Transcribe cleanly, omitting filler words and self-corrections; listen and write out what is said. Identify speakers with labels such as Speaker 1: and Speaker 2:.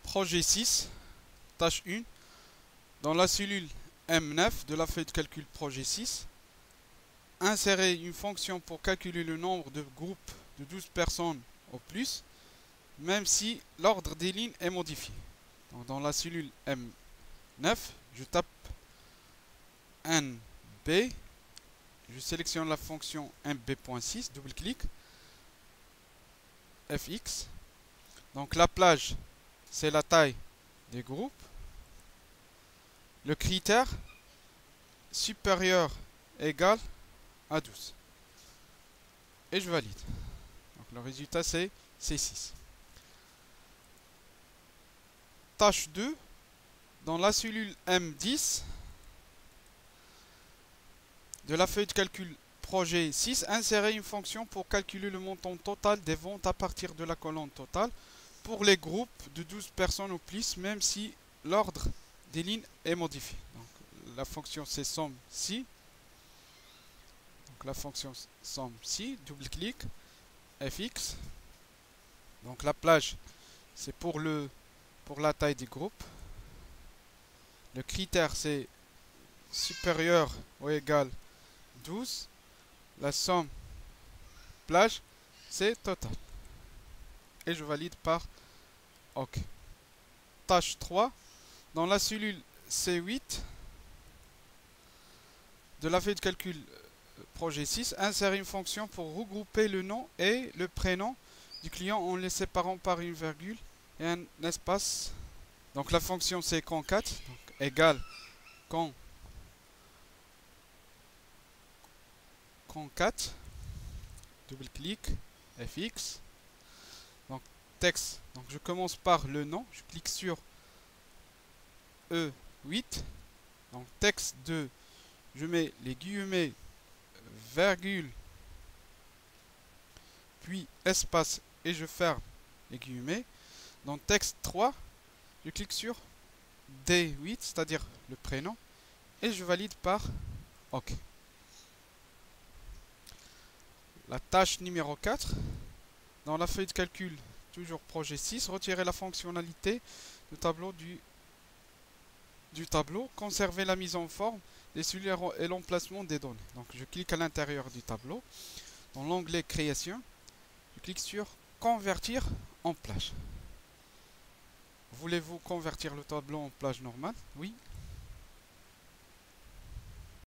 Speaker 1: Projet 6, tâche 1. Dans la cellule M9 de la feuille de calcul projet 6, insérer une fonction pour calculer le nombre de groupes de 12 personnes au plus, même si l'ordre des lignes est modifié. Donc dans la cellule M9, je tape NB, je sélectionne la fonction MB.6, double-clic, FX. Donc la plage, c'est la taille des groupes. Le critère supérieur égal à 12. Et je valide. Donc le résultat c'est C6. Tâche 2. Dans la cellule M10 de la feuille de calcul projet 6, insérer une fonction pour calculer le montant total des ventes à partir de la colonne totale pour les groupes de 12 personnes ou plus, même si l'ordre des lignes est modifié. Donc, la fonction c'est somme-si. Donc la fonction somme-si, double-clic, fx. Donc la plage c'est pour la taille du groupe. Le critère c'est supérieur ou égal 12. La somme plage c'est total. Et je valide par OK. Tâche 3. Dans la cellule C8 de la feuille de calcul projet 6, insérer une fonction pour regrouper le nom et le prénom du client en les séparant par une virgule et un espace. Donc la fonction c'est concat, donc égale concat, double-clic, fx. Donc texte, donc je commence par le nom, je clique sur E8. Donc texte 2, je mets les guillemets, virgule, puis espace et je ferme les guillemets. Dans texte 3, je clique sur D8, c'est-à-dire le prénom, et je valide par OK. La tâche numéro 4, dans la feuille de calcul, toujours projet 6, retirer la fonctionnalité du tableau conserver la mise en forme des cellules et l'emplacement des données. Donc je clique à l'intérieur du tableau, dans l'onglet création, je clique sur convertir en plage. Voulez-vous convertir le tableau en plage normale? Oui,